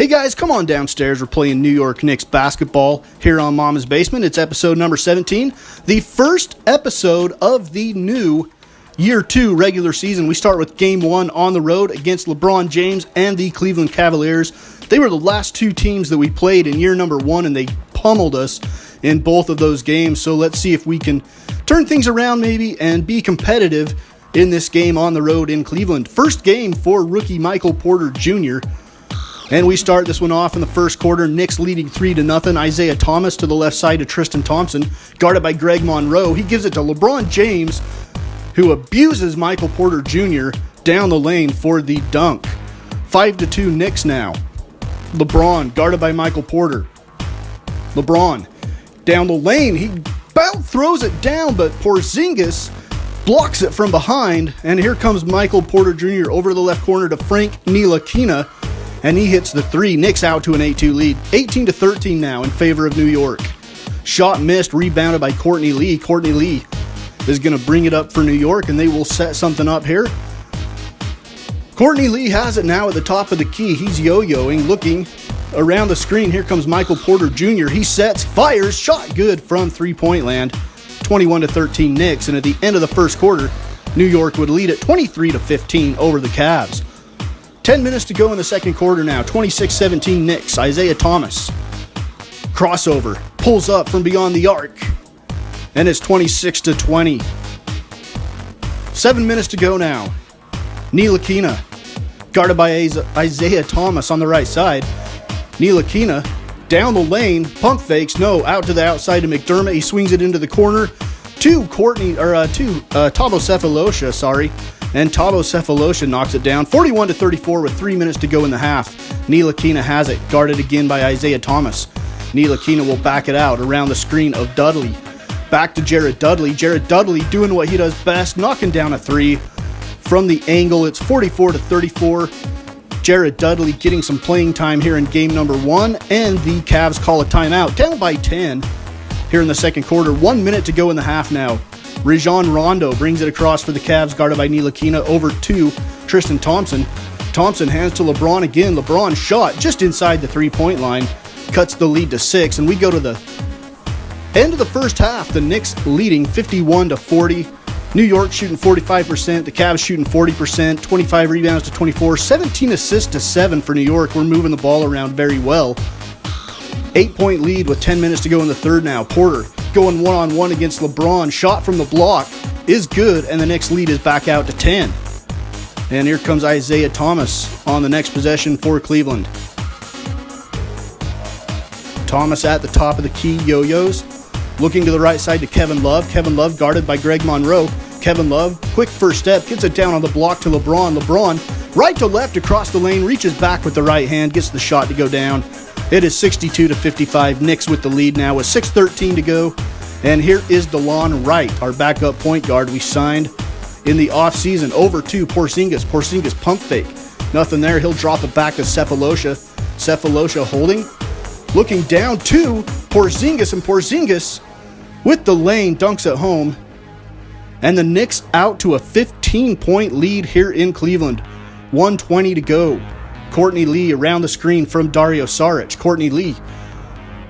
Hey guys, come on downstairs. We're playing New York Knicks basketball here on Mama's Basement. It's episode number 17, the first episode of the new Year 2 regular season. We start with Game 1 on the road against LeBron James and the Cleveland Cavaliers. They were the last two teams that we played in year number 1, and they pummeled us in both of those games. So let's see if we can turn things around maybe and be competitive in this game on the road in Cleveland. First game for rookie Michael Porter Jr., and we start this one off in the first quarter. Knicks leading 3-0. Isaiah Thomas to the left side to Tristan Thompson, guarded by Greg Monroe. He gives it to LeBron James, who abuses Michael Porter Jr. down the lane for the dunk. 5-2 Knicks now. LeBron guarded by Michael Porter. LeBron down the lane. He about throws it down, but Porzingis blocks it from behind. And here comes Michael Porter Jr. over to the left corner to Frank Ntilikina. And he hits the three. Knicks out to an 8-2 lead. 18-13 now in favor of New York. Shot missed, rebounded by Courtney Lee. Courtney Lee is going to bring it up for New York, and they will set something up here. Courtney Lee has it now at the top of the key. He's yo-yoing, looking around the screen. Here comes Michael Porter Jr. He sets, fires, shot good from three-point land. 21-13 Knicks, and at the end of the first quarter, New York would lead at 23-15 over the Cavs. 10 minutes to go in the second quarter now. 26-17 Knicks. Isaiah Thomas. Crossover. Pulls up from beyond the arc. And it's 26-20. 7 minutes to go now. Ntilikina. Guarded by Isaiah Thomas on the right side. Ntilikina down the lane. Pump fakes. No. Out to the outside to McDermott. He swings it into the corner. To Thabo Sefolosha, And Thabo Sefolosha knocks it down. 41-34 with 3 minutes to go in the half. Ntilikina has it. Guarded again by Isaiah Thomas. Ntilikina will back it out around the screen of Dudley. Back to Jared Dudley. Jared Dudley doing what he does best. Knocking down a three. From the angle, it's 44-34. Jared Dudley getting some playing time here in game number 1. And the Cavs call a timeout. Down by 10 here in the second quarter. 1 minute to go in the half now. Rajon Rondo brings it across for the Cavs, guarded by Ntilikina, over to Tristan Thompson. Thompson hands to LeBron again. LeBron shot just inside the three-point line, cuts the lead to 6, and we go to the end of the first half. The Knicks leading 51-40. New York shooting 45%, the Cavs shooting 40%, 25 rebounds to 24, 17 assists to 7 for New York. We're moving the ball around very well. 8-point lead with 10 minutes to go in the third now. Porter going one-on-one against LeBron. Shot from the block is good, and the Knicks lead is back out to 10. And here comes Isaiah Thomas on the next possession for Cleveland. Thomas at the top of the key, yo-yos. Looking to the right side to Kevin Love. Kevin Love guarded by Greg Monroe. Kevin Love, quick first step, gets it down on the block to LeBron. LeBron, right to left across the lane, reaches back with the right hand, gets the shot to go down. It is 62-55. Knicks with the lead now with 6:13 to go. And here is DeLon Wright, our backup point guard we signed in the offseason, over to Porzingis. Porzingis pump fake. Nothing there. He'll drop it back to Sefolosha. Sefolosha holding. Looking down to Porzingis, and Porzingis with the lane dunks at home. And the Knicks out to a 15-point lead here in Cleveland. 1:20 to go. Courtney Lee around the screen from Dario Saric. Courtney Lee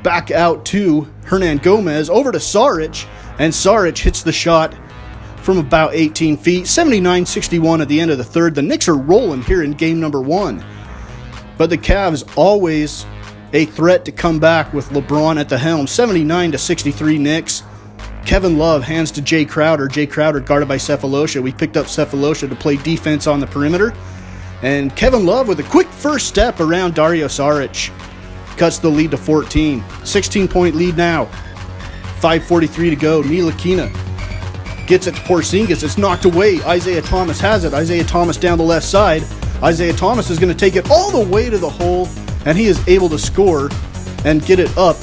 back out to Hernan Gomez, over to Saric, and Saric hits the shot from about 18 feet. 79-61 at the end of the third. The Knicks are rolling here in game number 1. But the Cavs always a threat to come back with LeBron at the helm. 79-63 Knicks. Kevin Love hands to Jay Crowder. Jay Crowder guarded by Sefolosha. We picked up Sefolosha to play defense on the perimeter. And Kevin Love with a quick first step around Dario Saric. Cuts the lead to 14. 16-point lead now. 5:43 to go. Ntilikina gets it to Porzingis. It's knocked away. Isaiah Thomas has it. Isaiah Thomas down the left side. Isaiah Thomas is going to take it all the way to the hole. And he is able to score and get it up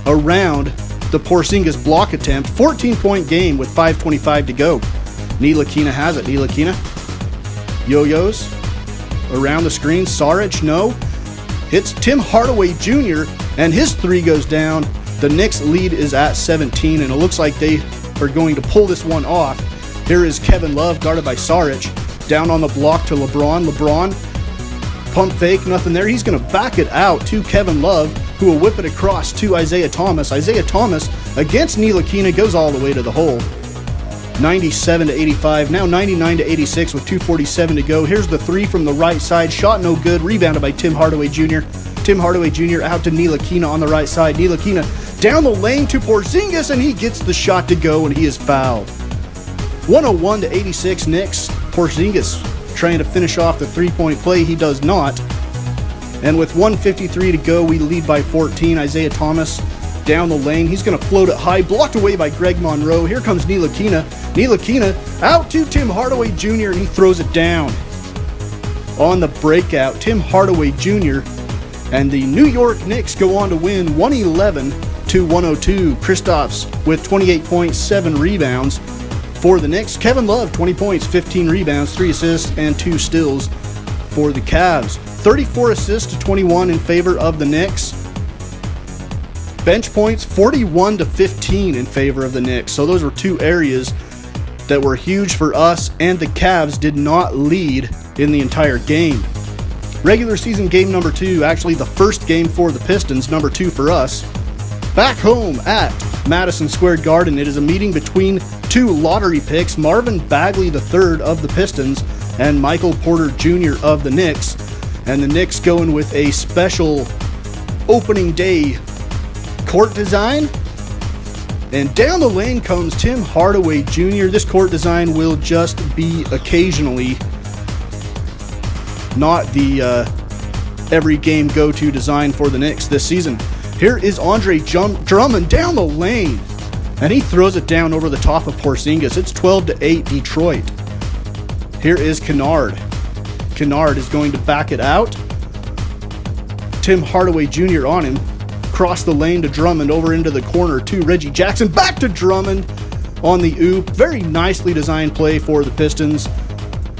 around the Porzingis block attempt. 14-point game with 5:25 to go. Ntilikina has it. Ntilikina. Yo-yos. Around the screen, Saric, no. Hits Tim Hardaway Jr., and his three goes down. The Knicks lead is at 17, and it looks like they are going to pull this one off. Here is Kevin Love, guarded by Saric. Down on the block to LeBron. LeBron Pump fake, nothing there. He's going to back it out to Kevin Love, who will whip it across to Isaiah Thomas. Isaiah Thomas against Ntilikina goes all the way to the hole. 97-85, now 99-86 with 2:47 to go. Here's the three from the right side. Shot no good. Rebounded by Tim Hardaway Jr. Tim Hardaway Jr. out to Ntilikina on the right side. Ntilikina down the lane to Porzingis, and he gets the shot to go, and he is fouled. 101-86 Knicks. Porzingis trying to finish off the three-point play. He does not. And with 1:53 to go, we lead by 14. Isaiah Thomas down the lane. He's going to float it high. Blocked away by Greg Monroe. Here comes Ntilikina. Ntilikina out to Tim Hardaway Jr. and he throws it down. On the breakout, Tim Hardaway Jr. and the New York Knicks go on to win 111-102. Kristaps with 28 points, 7 rebounds. For the Knicks, Kevin Love, 20 points, 15 rebounds, 3 assists, and 2 steals for the Cavs. 34 assists to 21 in favor of the Knicks. Bench points, 41-15 in favor of the Knicks. So those were two areas that were huge for us, and the Cavs did not lead in the entire game. Regular season game number 2, actually the first game for the Pistons, number 2 for us. Back home at Madison Square Garden, it is a meeting between two lottery picks, Marvin Bagley III of the Pistons and Michael Porter Jr. of the Knicks. And the Knicks going with a special opening day court design. And down the lane comes Tim Hardaway Jr. This court design will just be occasionally, not the every game go-to design for the Knicks this season. Here is Andre Drummond down the lane, and he throws it down over the top of Porzingis. It's 12-8 Detroit. Here is Kennard. Kennard is going to back it out. Tim Hardaway Jr. on him. Across the lane to Drummond, over into the corner to Reggie Jackson. Back to Drummond on the oop. Very nicely designed play for the Pistons,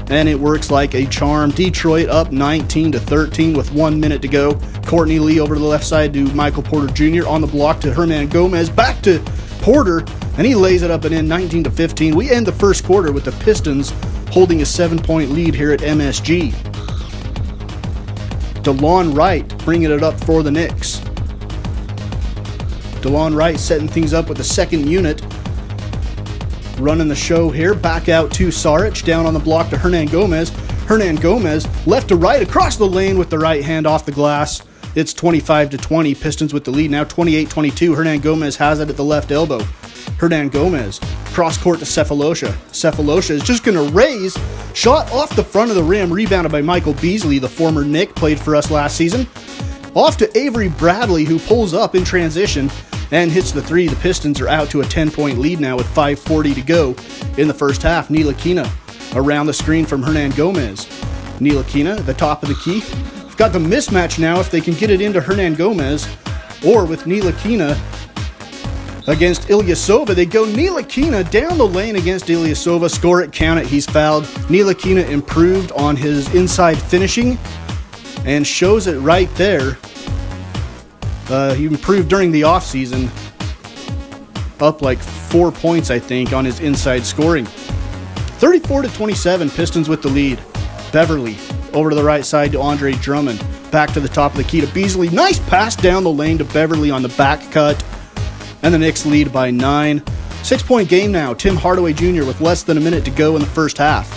and it works like a charm. Detroit up 19-13 with 1 minute to go. Courtney Lee over to the left side to Michael Porter Jr. on the block to Hernan Gomez. Back to Porter, and he lays it up and in. 19-15. We end the first quarter with the Pistons holding a 7-point lead here at MSG. DeLon Wright bringing it up for the Knicks. DeLon Wright setting things up with the second unit. Running the show here. Back out to Saric. Down on the block to Hernan Gomez. Hernan Gomez left to right across the lane with the right hand off the glass. It's 25-20. Pistons with the lead now. 28-22. Hernan Gomez has it at the left elbow. Hernan Gomez cross court to Cephalosha. Cephalosha is just going to raise. Shot off the front of the rim. Rebounded by Michael Beasley, the former Knick, played for us last season. Off to Avery Bradley, who pulls up in transition and hits the three. The Pistons are out to a 10-point lead now with 5:40 to go in the first half. Ntilikina around the screen from Hernan Gomez. Ntilikina at the top of the key. We've got the mismatch now if they can get it into Hernan Gomez, or with Ntilikina against Ilyasova. They go Ntilikina down the lane against Ilyasova. Score it, count it, he's fouled. Ntilikina improved on his inside finishing and shows it right there. He improved during the offseason, up like 4 points, I think, on his inside scoring. 34-27, Pistons with the lead. Beverly over to the right side to Andre Drummond. Back to the top of the key to Beasley. Nice pass down the lane to Beverly on the back cut. And the Knicks lead by 9. 6-point game now. Tim Hardaway Jr. with less than a minute to go in the first half.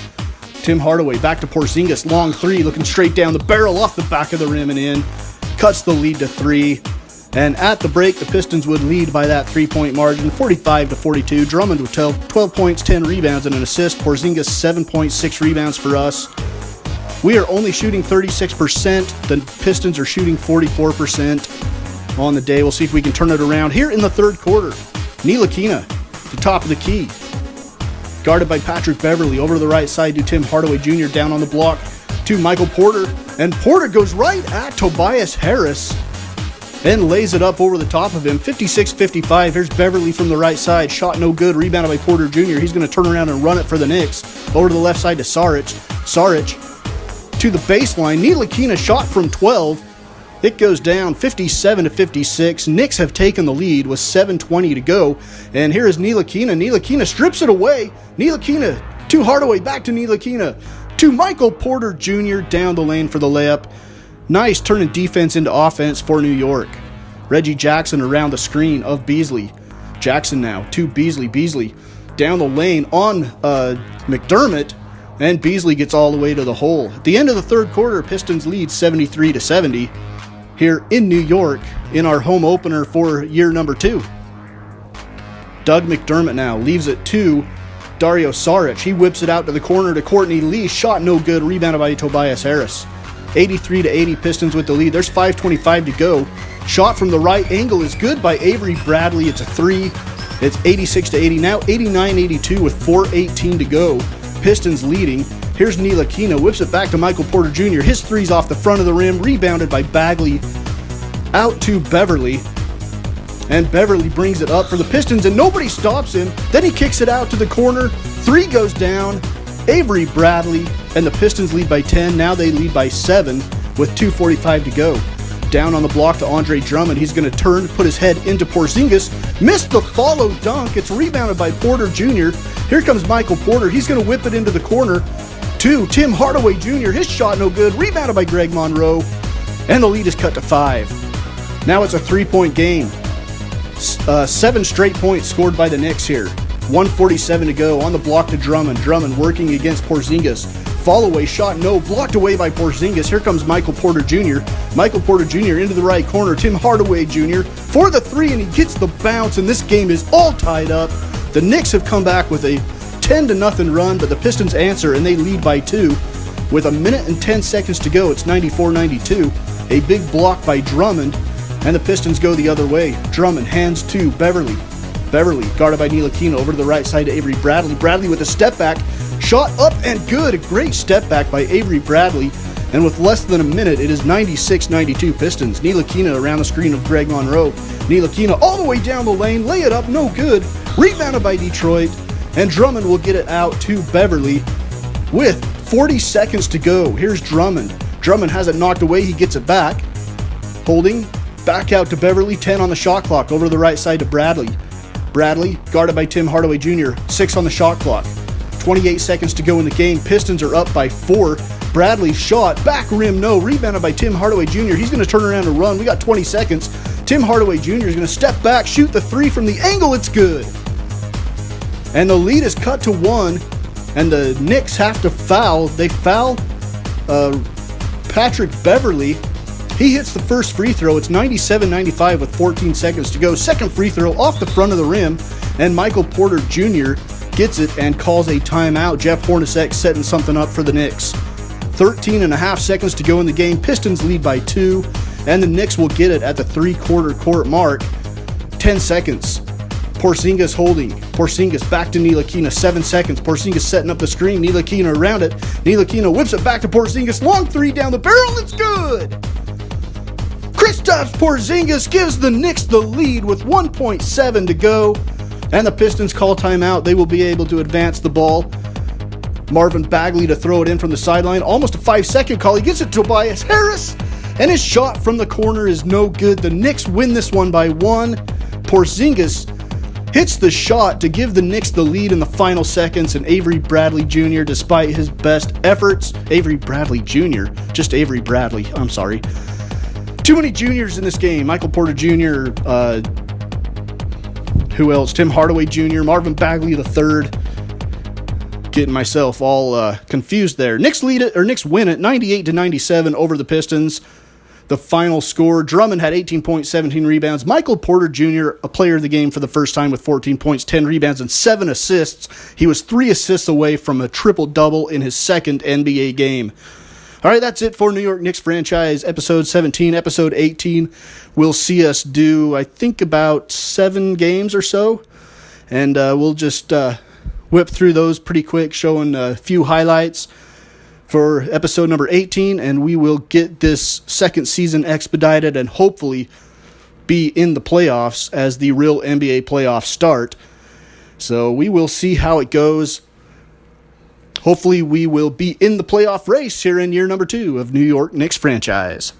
Tim Hardaway back to Porzingis. Long three, looking straight down the barrel off the back of the rim and in. Cuts the lead to 3. And at the break, the Pistons would lead by that 3-point margin, 45-42. Drummond with 12 points, 10 rebounds, and an assist. Porzingis, 7.6 rebounds for us. We are only shooting 36%. The Pistons are shooting 44% on the day. We'll see if we can turn it around here in the third quarter. Ntilikina, the top of the key. Guarded by Patrick Beverly. Over to the right side to Tim Hardaway Jr. Down on the block to Michael Porter. And Porter goes right at Tobias Harris and lays it up over the top of him. 56-55. Here's Beverly from the right side. Shot no good. Rebounded by Porter Jr. He's going to turn around and run it for the Knicks. Over to the left side to Saric. Saric to the baseline. Ntilikina shot from 12. It goes down 57-56. Knicks have taken the lead with 7:20 to go. And here is Ntilikina. Ntilikina strips it away. Ntilikina to Hardaway. Back to Ntilikina. to Michael Porter Jr. down the lane for the layup. Nice turning defense into offense for New York. Reggie Jackson around the screen of Beasley. Jackson now to Beasley. Beasley down the lane on McDermott, and Beasley gets all the way to the hole. At the end of the third quarter, Pistons lead 73-70 here in New York in our home opener for year number 2. Doug McDermott now leaves it to Dario Saric. He whips it out to the corner to Courtney Lee. Shot no good. Rebounded by Tobias Harris. 83-80 Pistons with the lead. There's 5:25 to go. Shot from the right angle is good by Avery Bradley. It's a 3. It's 86-80. Now 89-82 with 4:18 to go. Pistons leading. Here's Ntilikina. Whips it back to Michael Porter Jr. His three's off the front of the rim. Rebounded by Bagley. Out to Beverly. And Beverly brings it up for the Pistons, and nobody stops him. Then he kicks it out to the corner. 3 goes down. Avery Bradley, and the Pistons lead by 10. Now they lead by 7 with 2:45 to go. Down on the block to Andre Drummond. He's going to turn, put his head into Porzingis. Missed the follow dunk. It's rebounded by Porter Jr. Here comes Michael Porter. He's going to whip it into the corner to Tim Hardaway Jr. His shot no good. Rebounded by Greg Monroe. And the lead is cut to 5. Now it's a 3-point game. 7 straight points scored by the Knicks here. 1:47 to go. On the block to Drummond. Drummond working against Porzingis. Fall away shot no. Blocked away by Porzingis. Here comes Michael Porter Jr. Michael Porter Jr. into the right corner. Tim Hardaway Jr. for the 3, and he gets the bounce, and this game is all tied up. The Knicks have come back with a 10-0 run, but the Pistons answer, and they lead by 2. With a minute and 10 seconds to go, it's 94-92. A big block by Drummond, and the Pistons go the other way. Drummond hands to Beverly. Beverly guarded by Ntilikina over to the right side to Avery Bradley. Bradley with a step back. Shot up and good. A great step back by Avery Bradley. And with less than a minute, it is 96-92 Pistons. Ntilikina around the screen of Greg Monroe. Ntilikina all the way down the lane. Lay it up, no good. Rebounded by Detroit. And Drummond will get it out to Beverly with 40 seconds to go. Here's Drummond. Drummond has it knocked away. He gets it back. Holding. Back out to Beverly. 10 on the shot clock. Over to the right side to Bradley. Bradley guarded by Tim Hardaway Jr. 6 on the shot clock. 28 seconds to go in the game. Pistons are up by 4. Bradley shot. Back rim, no. Rebounded by Tim Hardaway Jr. He's going to turn around and run. We got 20 seconds. Tim Hardaway Jr. is going to step back, shoot the 3 from the angle. It's good. And the lead is cut to 1. And the Knicks have to foul. They foul Patrick Beverly. He hits the first free throw. It's 97-95 with 14 seconds to go. Second free throw off the front of the rim. And Michael Porter Jr. gets it and calls a timeout. Jeff Hornacek setting something up for the Knicks. 13.5 seconds to go in the game. Pistons lead by 2. And the Knicks will get it at the 3-quarter court mark. 10 seconds. Porzingis holding. Porzingis back to Ntilikina. 7 seconds. Porzingis setting up the screen. Ntilikina around it. Ntilikina whips it back to Porzingis. Long 3 down the barrel. It's good. Kristaps Porzingis gives the Knicks the lead with 1.7 to go. And the Pistons call timeout. They will be able to advance the ball. Marvin Bagley to throw it in from the sideline. Almost a 5-second call. He gets it to Tobias Harris. And his shot from the corner is no good. The Knicks win this one by 1. Porzingis hits the shot to give the Knicks the lead in the final seconds. And Avery Bradley Jr., despite his best efforts, Avery Bradley Jr., just Avery Bradley, I'm sorry. Too many juniors in this game. Michael Porter Jr., who else? Tim Hardaway Jr., Marvin Bagley III. Getting myself all confused there. Knicks win it 98-97 over the Pistons. The final score, Drummond had 18 points, 17 rebounds. Michael Porter Jr., a player of the game for the first time with 14 points, 10 rebounds, and 7 assists. He was 3 assists away from a triple-double in his second NBA game. All right, that's it for New York Knicks franchise, episode 17. Episode 18 will see us do, I think, about 7 games or so. And we'll just whip through those pretty quick, showing a few highlights for episode number 18. And we will get this second season expedited and hopefully be in the playoffs as the real NBA playoffs start. So we will see how it goes. Hopefully we will be in the playoff race here in year number 2 of New York Knicks franchise.